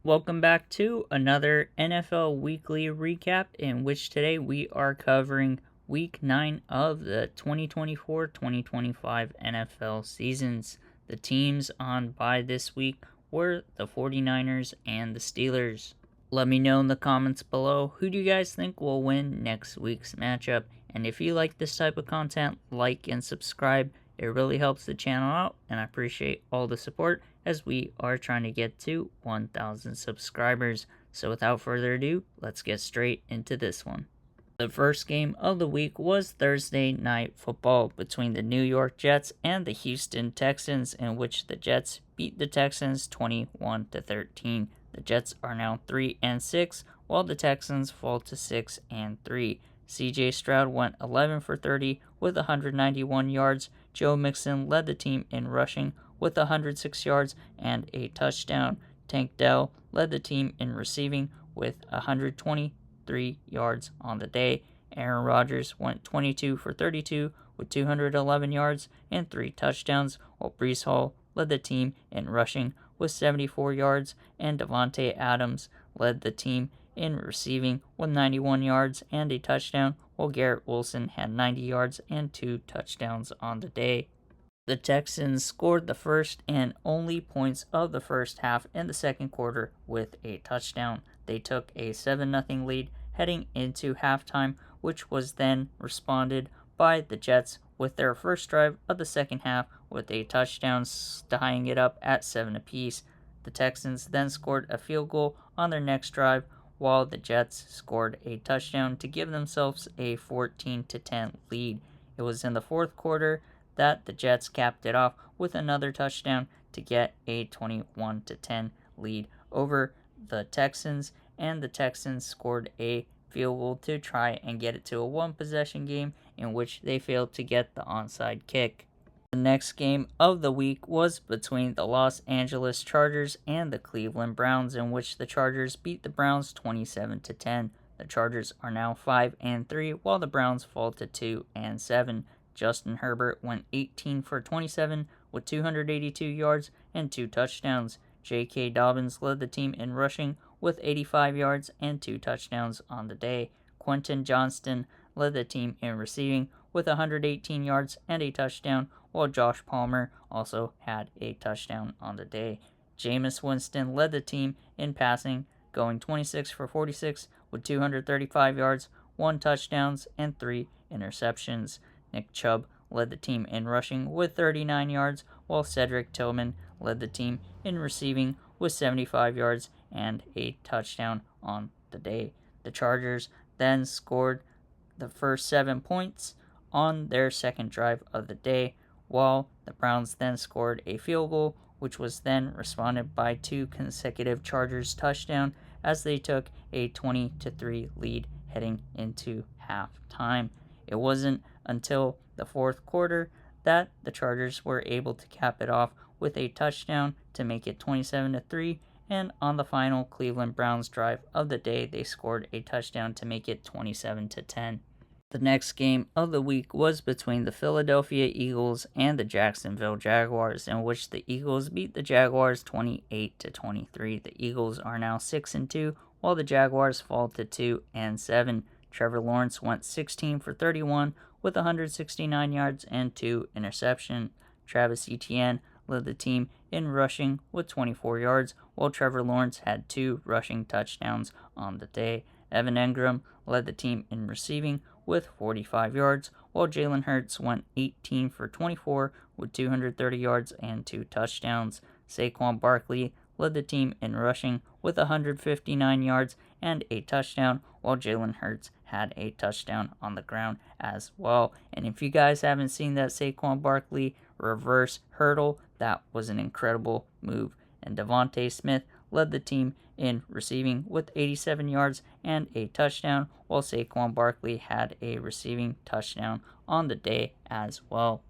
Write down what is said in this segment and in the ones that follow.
Welcome back to another NFL Weekly Recap, in which today we are covering Week 9 of the 2024-2025 NFL seasons. The teams on bye this week were the 49ers and the Steelers. Let me know in the comments below, who do you guys think will win next week's matchup? And if you like this type of content, like and subscribe. It really helps the channel out, and I appreciate all the support as we are trying to get to 1,000 subscribers. So without further ado, let's get straight into this one. The first game of the week was Thursday Night Football between the New York Jets and the Houston Texans, in which the Jets beat the Texans 21-13. The Jets are now 3-6, while the Texans fall to 6-3. C.J. Stroud went 11 for 30 with 191 yards. Joe Mixon led the team in rushing with 106 yards and a touchdown. Tank Dell led the team in receiving with 123 yards on the day. Aaron Rodgers went 22 for 32 with 211 yards and 3 touchdowns, while Breece Hall led the team in rushing with 74 yards, and Davante Adams led the team in receiving with 91 yards and a touchdown, while Garrett Wilson had 90 yards and 2 touchdowns on the day. The Texans scored the first and only points of the first half in the second quarter with a touchdown. They took a 7-0 lead heading into halftime, which was then responded by the Jets with their first drive of the second half with a touchdown, tying it up at 7 apiece. The Texans then scored a field goal on their next drive, while the Jets scored a touchdown to give themselves a 14-10 lead. It was in the fourth quarter that the Jets capped it off with another touchdown to get a 21-10 lead over the Texans, and the Texans scored a field goal to try and get it to a one-possession game, in which they failed to get the onside kick. The next game of the week was between the Los Angeles Chargers and the Cleveland Browns, in which the Chargers beat the Browns 27-10. The Chargers are now 5-3, while the Browns fall to 2-7. Justin Herbert went 18 for 27 with 282 yards and 2 touchdowns. J.K. Dobbins led the team in rushing with 85 yards and 2 touchdowns on the day. Quentin Johnston led the team in receiving with 118 yards and a touchdown, while Josh Palmer also had a touchdown on the day. Jameis Winston led the team in passing, going 26 for 46 with 235 yards, 1 touchdown, and 3 interceptions. Nick Chubb led the team in rushing with 39 yards, while Cedric Tillman led the team in receiving with 75 yards and a touchdown on the day. The Chargers then scored the first 7 points on their second drive of the day, while the Browns then scored a field goal, which was then responded by 2 consecutive Chargers touchdowns as they took a 20-3 lead heading into halftime. It wasn't until the fourth quarter that the Chargers were able to cap it off with a touchdown to make it 27-3, and on the final Cleveland Browns drive of the day, they scored a touchdown to make it 27-10. The next game of the week was between the Philadelphia Eagles and the Jacksonville Jaguars, in which the Eagles beat the Jaguars 28-23. The Eagles are now 6-2, while the Jaguars fall to 2-7. Trevor Lawrence went 16 for 31 with 169 yards and 2 interceptions. Travis Etienne led the team in rushing with 24 yards, while Trevor Lawrence had 2 rushing touchdowns on the day. Evan Engram led the team in receiving with 45 yards, while Jalen Hurts went 18 for 24 with 230 yards and 2 touchdowns. Saquon Barkley led the team in rushing with 159 yards and a touchdown, while Jalen Hurts had a touchdown on the ground as well. And if you guys haven't seen that Saquon Barkley reverse hurdle, that was an incredible move. And Devontae Smith led the team in receiving with 87 yards and a touchdown, while Saquon Barkley had a receiving touchdown on the day as well.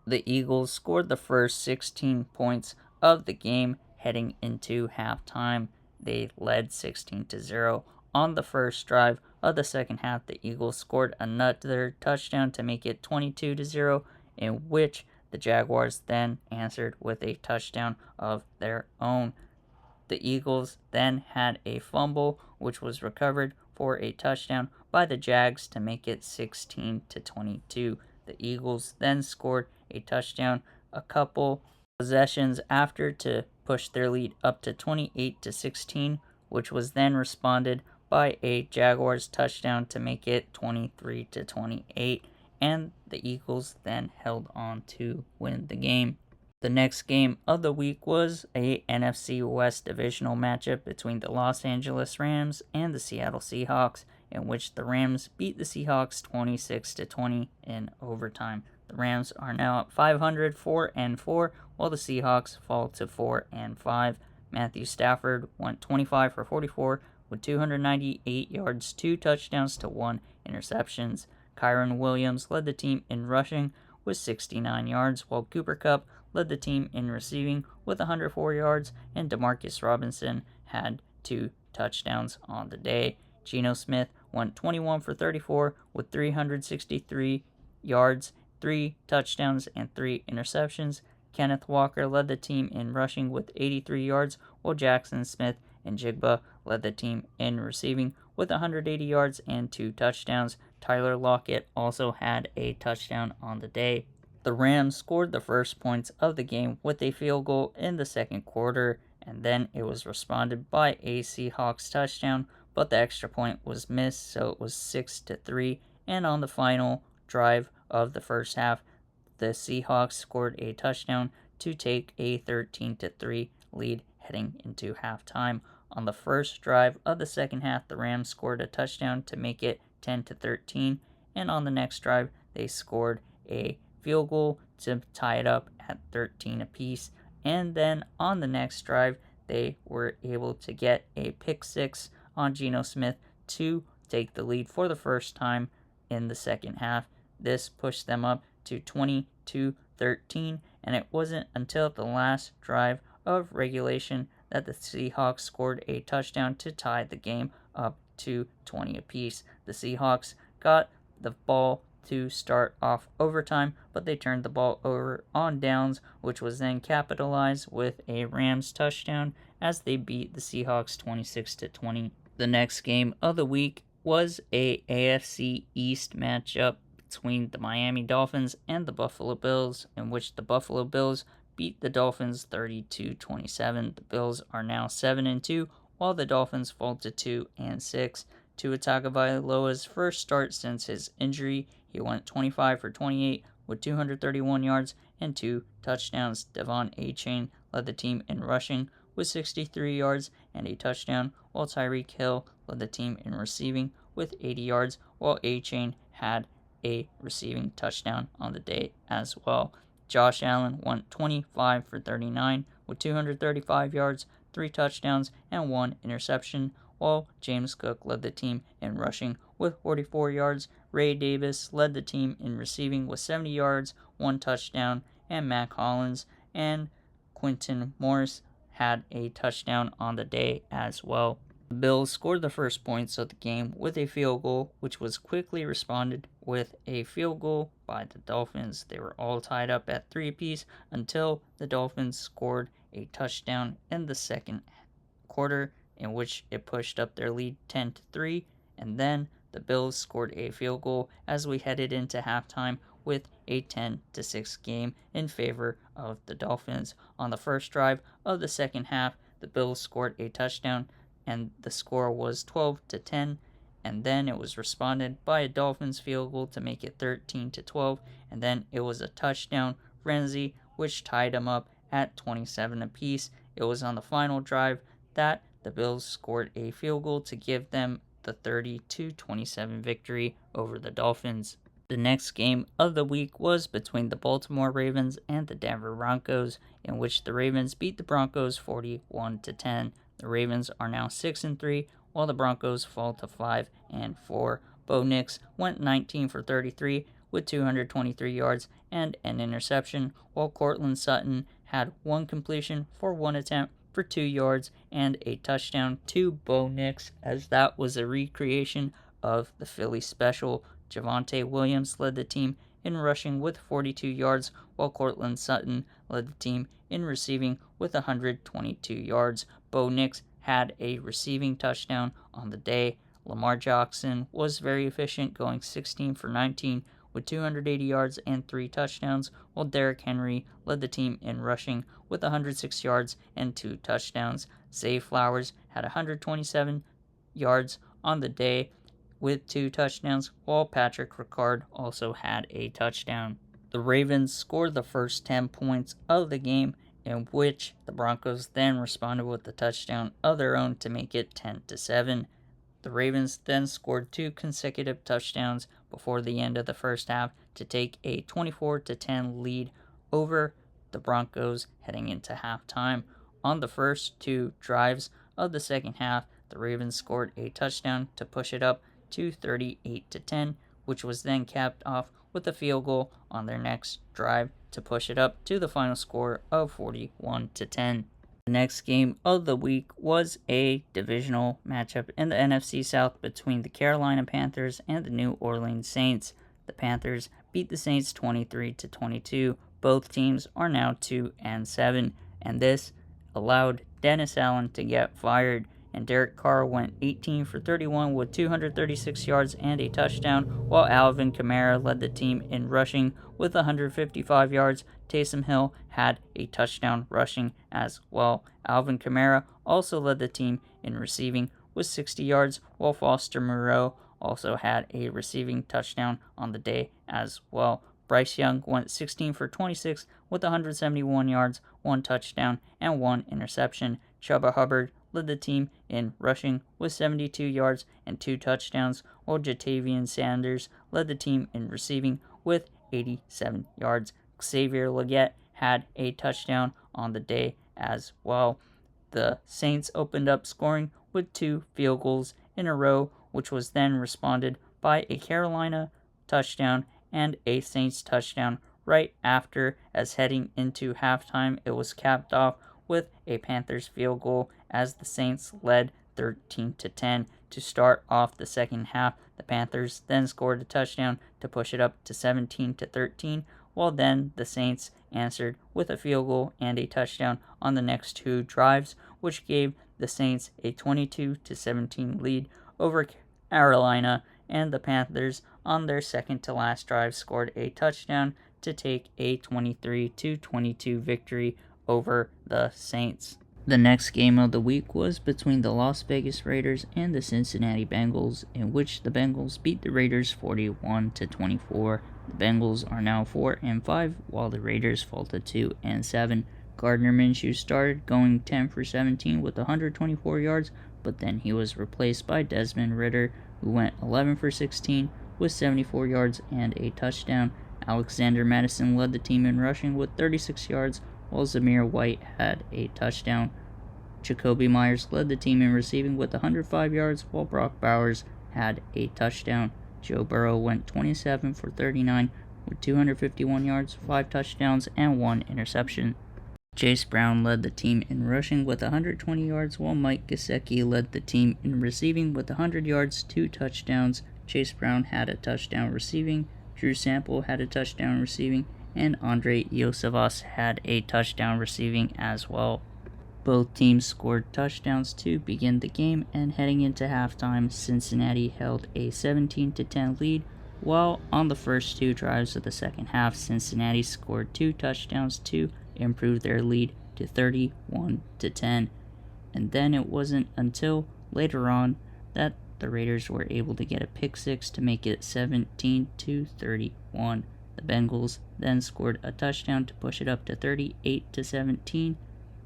The Eagles scored the first 16 points of the game heading into halftime. They led 16-0. On the first drive of the second half, the Eagles scored another touchdown to make it 22-0, in which the Jaguars then answered with a touchdown of their own. The Eagles then had a fumble, which was recovered for a touchdown by the Jags to make it 16-22. The Eagles then scored a touchdown a couple possessions after to push their lead up to 28-16, which was then responded by a Jaguars touchdown to make it 23-28, and the Eagles then held on to win the game. The next game of the week was a NFC West divisional matchup between the Los Angeles Rams and the Seattle Seahawks, in which the Rams beat the Seahawks 26-20 in overtime. The Rams are now at 500, 4-4, while the Seahawks fall to 4-5. Matthew Stafford went 25 for 44 with 298 yards, 2 touchdowns to 1 interceptions. Kyron Williams led the team in rushing with 69 yards, while Cooper Kupp led the team in receiving with 104 yards, and Demarcus Robinson had 2 touchdowns on the day. Geno Smith went 21 for 34 with 363 yards, 3 touchdowns, and 3 interceptions. Kenneth Walker led the team in rushing with 83 yards, while Jackson Smith and Jigba led the team in receiving with 180 yards and 2 touchdowns. Tyler Lockett also had a touchdown on the day. The Rams scored the first points of the game with a field goal in the second quarter, and then it was responded by a Seahawks touchdown, but the extra point was missed, so it was 6-3. And on the final drive of the first half, the Seahawks scored a touchdown to take a 13-3 lead heading into halftime. On the first drive of the second half, the Rams scored a touchdown to make it 10-13, and on the next drive, they scored a field goal to tie it up at 13 apiece. And then on the next drive, they were able to get a pick six on Geno Smith to take the lead for the first time in the second half. This pushed them up to 20-13, and it wasn't until the last drive of regulation that the Seahawks scored a touchdown to tie the game up to 20 apiece. The Seahawks got the ball to start off overtime, but they turned the ball over on downs, which was then capitalized with a Rams touchdown as they beat the Seahawks 26-20. The next game of the week was a AFC East matchup between the Miami Dolphins and the Buffalo Bills, in which the Buffalo Bills beat the Dolphins 32-27. The Bills are now 7-2, while the Dolphins fall to 2-6. Tua Tagovailoa's first start since his injury, he went 25 for 28 with 231 yards and 2 touchdowns. Devon Achane led the team in rushing with 63 yards and a touchdown, while Tyreek Hill led the team in receiving with 80 yards, while Achane had a receiving touchdown on the day as well. Josh Allen went 25 for 39 with 235 yards, 3 touchdowns, and 1 interception, while James Cook led the team in rushing with 44 yards. Ray Davis led the team in receiving with 70 yards, 1 touchdown, and Matt Collins and Quinton Morris had a touchdown on the day as well. The Bills scored the first points of the game with a field goal, which was quickly responded with a field goal by the Dolphins. They were all tied up at 3 apiece until the Dolphins scored a touchdown in the second quarter, in which it pushed up their lead 10-3, and then the Bills scored a field goal as we headed into halftime with a 10-6 game in favor of the Dolphins. On the first drive of the second half, the Bills scored a touchdown and the score was 12-10, and then it was responded by a Dolphins field goal to make it 13-12, and then it was a touchdown frenzy which tied them up at 27 apiece. It was on the final drive that the Bills scored a field goal to give them the 30-27 victory over the Dolphins. The next game of the week was between the Baltimore Ravens and the Denver Broncos, in which the Ravens beat the Broncos 41-10. The Ravens are now 6-3, while the Broncos fall to 5-4. Bo Nix went 19 for 33 with 223 yards and an interception, while Cortland Sutton had 1 completion for 1 attempt for 2 yards and a touchdown to Bo Nix, as that was a recreation of the Philly special. Javonte Williams led the team in rushing with 42 yards, while Cortland Sutton led the team in receiving with 122 yards. Bo Nix had a receiving touchdown on the day. Lamar Jackson was very efficient, going 16 for 19 with 280 yards and 3 touchdowns, while Derrick Henry led the team in rushing with 106 yards and 2 touchdowns. Zay Flowers had 127 yards on the day with 2 touchdowns, while Patrick Ricard also had a touchdown. The Ravens scored the first 10 points of the game, in which the Broncos then responded with a touchdown of their own to make it 10-7. The Ravens then scored 2 consecutive touchdowns before the end of the first half to take a 24-10 lead over the Broncos heading into halftime. On the first 2 drives of the second half, the Ravens scored a touchdown to push it up to 38-10, which was then capped off with a field goal on their next drive to push it up to the final score of 41-10. The next game of the week was a divisional matchup in the NFC South between the Carolina Panthers and the New Orleans Saints. The Panthers beat the Saints 23-22. Both teams are now 2-7, and this allowed Dennis Allen to get fired, and Derek Carr went 18 for 31 with 236 yards and a touchdown, while Alvin Kamara led the team in rushing with 155 yards. Taysom Hill had a touchdown rushing as well. Alvin Kamara also led the team in receiving with 60 yards, while Foster Moreau also had a receiving touchdown on the day as well. Bryce Young went 16 for 26 with 171 yards, 1 touchdown, and 1 interception. Chuba Hubbard led the team in rushing with 72 yards and 2 touchdowns, while Jatavian Sanders led the team in receiving with 87 yards. Xavier Legette had a touchdown on the day as well. The Saints opened up scoring with 2 field goals in a row, which was then responded by a Carolina touchdown and a Saints touchdown right after, as heading into halftime it was capped off with a Panthers field goal as the Saints led 13-10 to start off the second half. The Panthers then scored a touchdown to push it up to 17-13, while then the Saints answered with a field goal and a touchdown on the next 2 drives, which gave the Saints a 22-17 lead over Carolina, and the Panthers on their second to last drive scored a touchdown to take a 23-22 victory over the Saints. The next game of the week was between the Las Vegas Raiders and the Cincinnati Bengals, in which the Bengals beat the Raiders 41-24. The Bengals are now 4-5, while the Raiders fall to 2-7. Gardner Minshew started, going 10 for 17 with 124 yards, but then he was replaced by Desmond Ridder, who went 11 for 16 with 74 yards and a touchdown. Alexander Madison led the team in rushing with 36 yards, while Zamir White had a touchdown. Jacoby Myers led the team in receiving with 105 yards, while Brock Bowers had a touchdown. Joe Burrow went 27 for 39 with 251 yards, 5 touchdowns, and 1 interception. Chase Brown led the team in rushing with 120 yards, while Mike Gesicki led the team in receiving with 100 yards, 2 touchdowns. Chase Brown had a touchdown receiving, Drew Sample had a touchdown receiving, and Andre Iosivas had a touchdown receiving as well. Both teams scored touchdowns to begin the game, and heading into halftime, Cincinnati held a 17-10 lead, while on the first 2 drives of the second half, Cincinnati scored 2 touchdowns to improve their lead to 31-10. And then it wasn't until later on that the Raiders were able to get a pick six to make it 17-31. The Bengals then scored a touchdown to push it up to 38-17,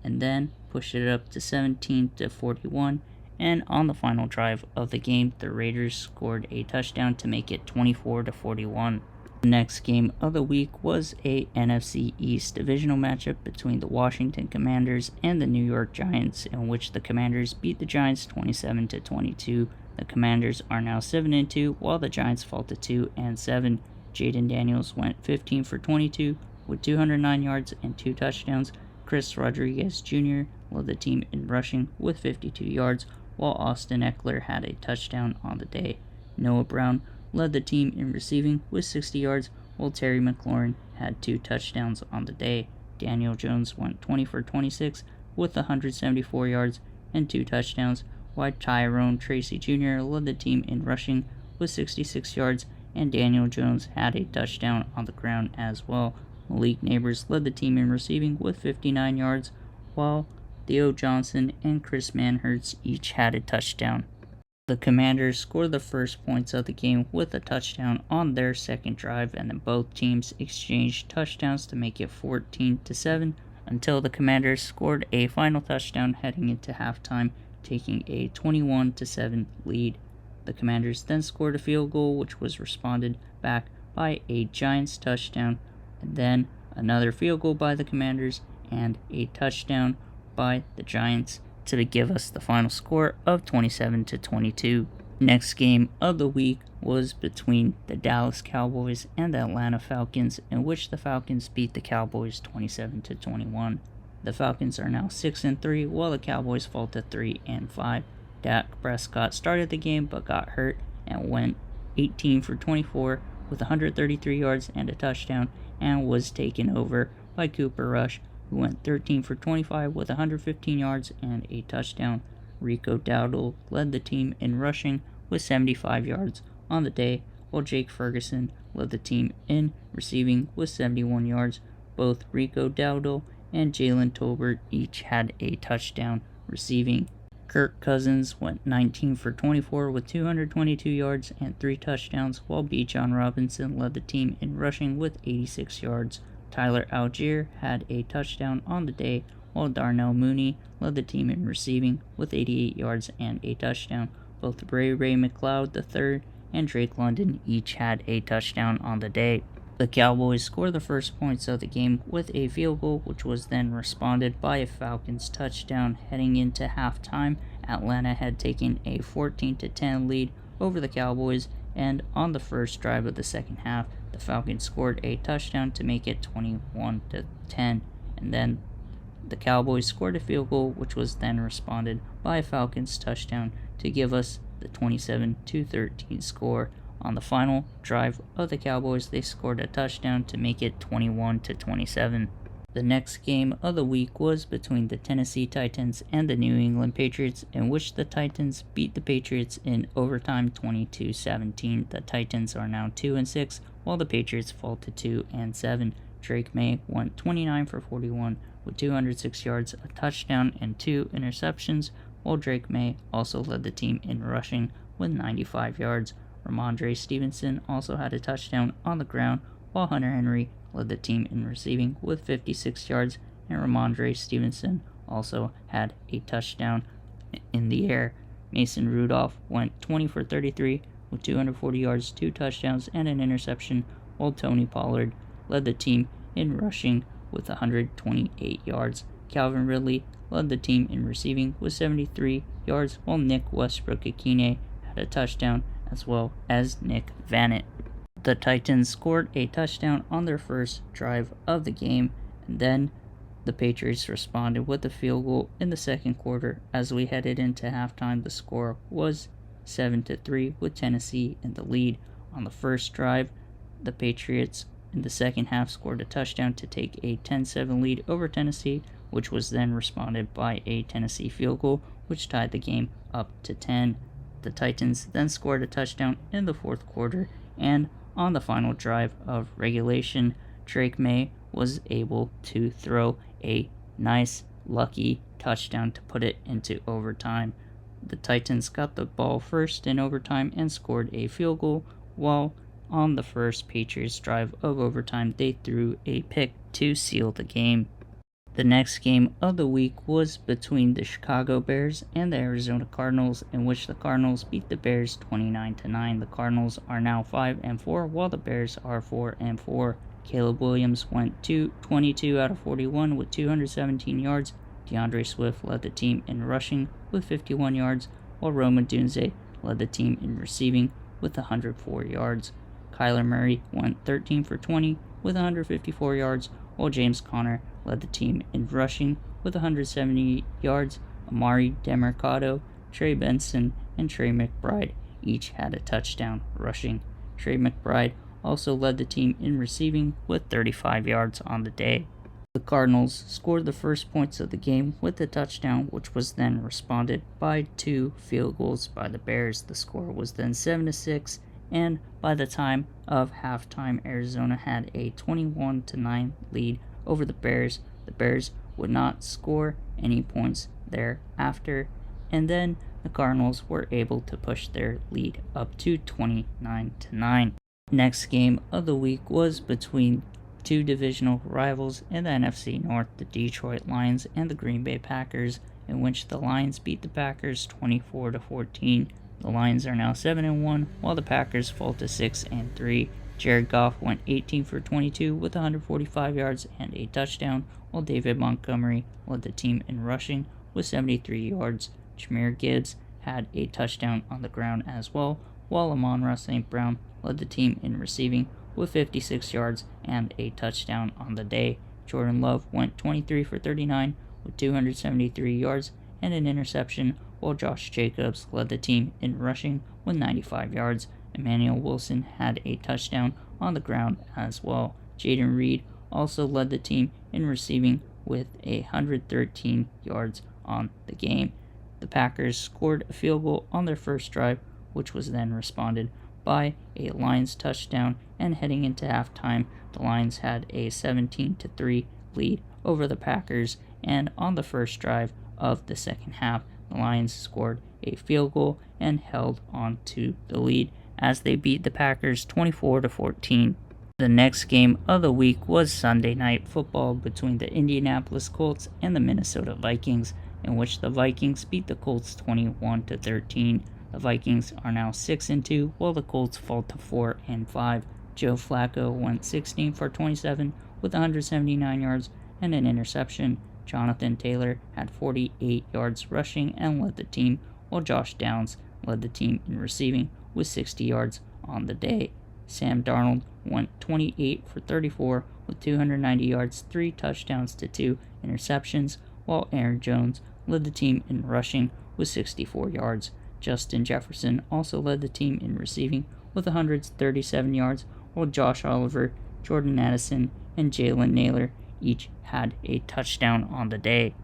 and then pushed it up to 17-41. And on the final drive of the game, the Raiders scored a touchdown to make it 24-41. The next game of the week was a NFC East divisional matchup between the Washington Commanders and the New York Giants, in which the Commanders beat the Giants 27-22. The Commanders are now 7-2, while the Giants fall to 2-7. Jaden Daniels went 15 for 22 with 209 yards and 2 touchdowns. Chris Rodriguez Jr. led the team in rushing with 52 yards, while Austin Eckler had a touchdown on the day. Noah Brown led the team in receiving with 60 yards, while Terry McLaurin had 2 touchdowns on the day. Daniel Jones went 20 for 26 with 174 yards and 2 touchdowns, while Tyrone Tracy Jr. led the team in rushing with 66 yards, and Daniel Jones had a touchdown on the ground as well. Malik Neighbors led the team in receiving with 59 yards, while Theo Johnson and Chris Manhertz each had a touchdown. The Commanders scored the first points of the game with a touchdown on their second drive, and then both teams exchanged touchdowns to make it 14-7 until the Commanders scored a final touchdown heading into halftime, taking a 21-7 lead. The Commanders then scored a field goal, which was responded back by a Giants touchdown, and then another field goal by the Commanders and a touchdown by the Giants to give us the final score of 27-22. Next game of the week was between the Dallas Cowboys and the Atlanta Falcons, in which the Falcons beat the Cowboys 27-21. The Falcons are now 6-3, while the Cowboys fall to 3-5. Dak Prescott started the game but got hurt and went 18 for 24 with 133 yards and a touchdown, and was taken over by Cooper Rush, who went 13 for 25 with 115 yards and a touchdown. Rico Dowdle led the team in rushing with 75 yards on the day, while Jake Ferguson led the team in receiving with 71 yards. Both Rico Dowdle and Jalen Tolbert each had a touchdown receiving. Kirk Cousins went 19 for 24 with 222 yards and 3 touchdowns, while Bijan Robinson led the team in rushing with 86 yards. Tyler Algier had a touchdown on the day, while Darnell Mooney led the team in receiving with 88 yards and a touchdown. Both Ray McLeod III and Drake London each had a touchdown on the day. The Cowboys scored the first points of the game with a field goal, which was then responded by a Falcons touchdown. Heading into halftime, Atlanta had taken a 14-10 lead over the Cowboys, and on the first drive of the second half, the Falcons scored a touchdown to make it 21-10, and then the Cowboys scored a field goal, which was then responded by a Falcons touchdown to give us the 27-13 score. On the final drive of the Cowboys, they scored a touchdown to make it 21-27. The next game of the week was between the Tennessee Titans and the New England Patriots, in which the Titans beat the Patriots in overtime 22-17. The Titans are now 2-6, while the Patriots fall to 2-7. Drake May went 29 for 41 with 206 yards, a touchdown, and 2 interceptions, while Drake May also led the team in rushing with 95 yards. Ramondre Stevenson also had a touchdown on the ground, while Hunter Henry led the team in receiving with 56 yards, and Ramondre Stevenson also had a touchdown in the air. Mason Rudolph went 20 for 33 with 240 yards, 2 touchdowns, and an interception, while Tony Pollard led the team in rushing with 128 yards. Calvin Ridley led the team in receiving with 73 yards, while Nick Westbrook-Ikine had a touchdown, as well as Nick Vannett. The Titans scored a touchdown on their first drive of the game, and then the Patriots responded with a field goal in the second quarter. As we headed into halftime, the score was 7-3 with Tennessee in the lead. On the first drive, the Patriots in the second half scored a touchdown to take a 10-7 lead over Tennessee, which was then responded by a Tennessee field goal, which tied the game up to 10. The Titans then scored a touchdown in the fourth quarter, and on the final drive of regulation, Drake May was able to throw a nice, lucky touchdown to put it into overtime. The Titans got the ball first in overtime and scored a field goal, while on the first Patriots drive of overtime, they threw a pick to seal the game. The next game of the week was between the Chicago Bears and the Arizona Cardinals, in which the Cardinals beat the Bears 29-9. The Cardinals are now 5-4, while the Bears are 4-4. Caleb Williams went 22 out of 41 with 217 yards. DeAndre Swift led the team in rushing with 51 yards, while Rome Odunze led the team in receiving with 104 yards. Kyler Murray went 13 for 20 with 154 yards, while James Conner led the team in rushing with 170 yards. Amari Demercado, Trey Benson, and Trey McBride each had a touchdown rushing. Trey McBride also led the team in receiving with 35 yards on the day. The Cardinals scored the first points of the game with a touchdown, which was then responded by 2 field goals by the Bears. The score was then 7-6, and by the time of halftime, Arizona had a 21-9 lead over the Bears. The Bears would not score any points thereafter, and then the Cardinals were able to push their lead up to 29-9. Next game of the week was between two divisional rivals in the NFC North, the Detroit Lions and the Green Bay Packers, in which the Lions beat the Packers 24-14. The Lions are now 7-1, while the Packers fall to 6-3. Jared Goff went 18 for 22 with 145 yards and a touchdown, while David Montgomery led the team in rushing with 73 yards. Jahmyr Gibbs had a touchdown on the ground as well, while Amon-Ra St. Brown led the team in receiving with 56 yards and a touchdown on the day. Jordan Love went 23 for 39 with 273 yards and an interception, while Josh Jacobs led the team in rushing with 95 yards. Emmanuel Wilson had a touchdown on the ground as well. Jaden Reed also led the team in receiving with 113 yards on the game. The Packers scored a field goal on their first drive, which was then responded by a Lions touchdown, and heading into halftime, the Lions had a 17-3 lead over the Packers, and on the first drive of the second half, the Lions scored a field goal and held on to the lead as they beat the Packers 24-14. The next game of the week was Sunday Night Football between the Indianapolis Colts and the Minnesota Vikings, in which the Vikings beat the Colts 21-13. The Vikings are now 6-2, while the Colts fall to 4-5. Joe Flacco went 16 for 27 with 179 yards and an interception. Jonathan Taylor had 48 yards rushing and led the team, while Josh Downs led the team in receiving with 60 yards on the day. Sam Darnold went 28 for 34 with 290 yards, 3 touchdowns to 2 interceptions, while Aaron Jones led the team in rushing with 64 yards. Justin Jefferson also led the team in receiving with 137 yards, while Josh Oliver, Jordan Addison, and Jalen Naylor each had a touchdown on the day.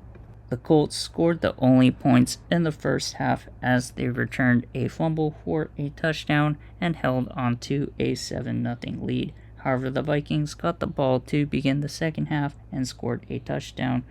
The Colts scored the only points in the first half as they returned a fumble for a touchdown and held on to a 7-0 lead. However, the Vikings got the ball to begin the second half and scored a touchdown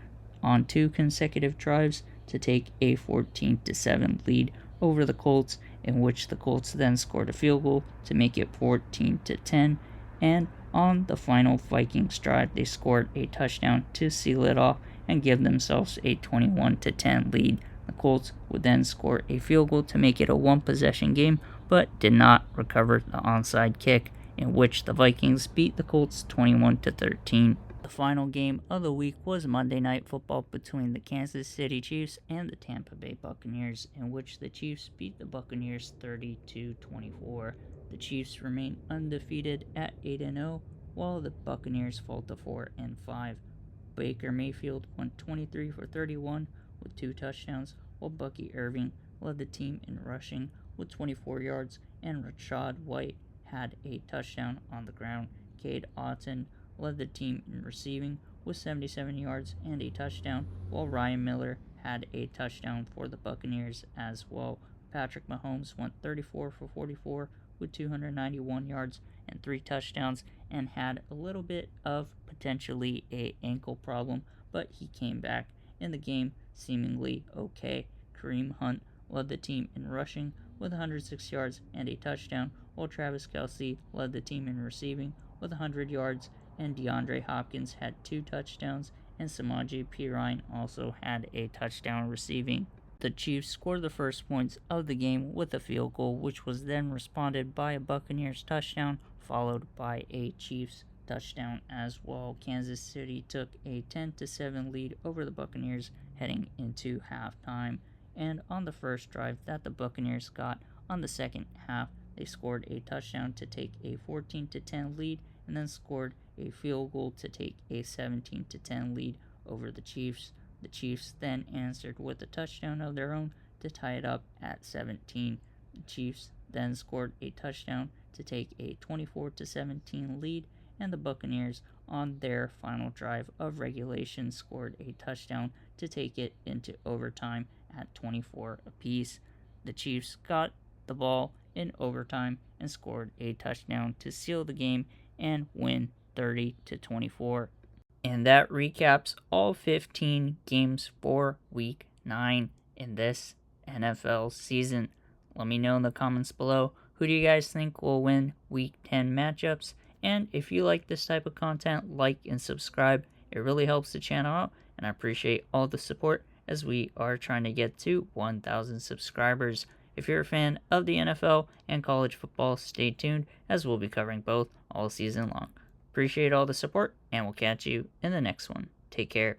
on 2 consecutive drives to take a 14-7 lead over the Colts, in which the Colts then scored a field goal to make it 14-10, and on the final Vikings drive, they scored a touchdown to seal it off and give themselves a 21-10 lead. The Colts would then score a field goal to make it a 1-possession game, but did not recover the onside kick, in which the Vikings beat the Colts 21-13. The final game of the week was Monday Night Football between the Kansas City Chiefs and the Tampa Bay Buccaneers, in which the Chiefs beat the Buccaneers 30-24. The Chiefs remain undefeated at 8-0, while the Buccaneers fall to 4-5. Baker Mayfield went 23 for 31 with 2 touchdowns, while Bucky Irving led the team in rushing with 24 yards, and Rashad White had a touchdown on the ground. Cade Otton led the team in receiving with 77 yards and a touchdown, while Ryan Miller had a touchdown for the Buccaneers as well. Patrick Mahomes went 34 for 44 with 291 yards and 3 touchdowns, and had a little bit of potentially a ankle problem, but he came back in the game seemingly okay. Kareem Hunt led the team in rushing with 106 yards and a touchdown, while Travis Kelce led the team in receiving with 100 yards, and DeAndre Hopkins had 2 touchdowns, and Samaje Perine also had a touchdown receiving. The Chiefs scored the first points of the game with a field goal, which was then responded by a Buccaneers touchdown, followed by a Chiefs touchdown as well. Kansas City took a 10-7 lead over the Buccaneers heading into halftime, and on the first drive that the Buccaneers got on the second half, they scored a touchdown to take a 14-10 lead, and then scored a field goal to take a 17-10 lead over the Chiefs. The Chiefs then answered with a touchdown of their own to tie it up at 17. The Chiefs then scored a touchdown to take a 24-17 lead, and the Buccaneers on their final drive of regulation scored a touchdown to take it into overtime at 24 apiece. The Chiefs got the ball in overtime and scored a touchdown to seal the game and win 30-24. And that recaps all 15 games for week 9 in this NFL season. Let me know in the comments below, who do you guys think will win week 10 matchups? And if you like this type of content, like and subscribe. It really helps the channel out, and I appreciate all the support as we are trying to get to 1,000 subscribers. If you're a fan of the NFL and college football, stay tuned as we'll be covering both all season long. Appreciate all the support, and we'll catch you in the next one. Take care.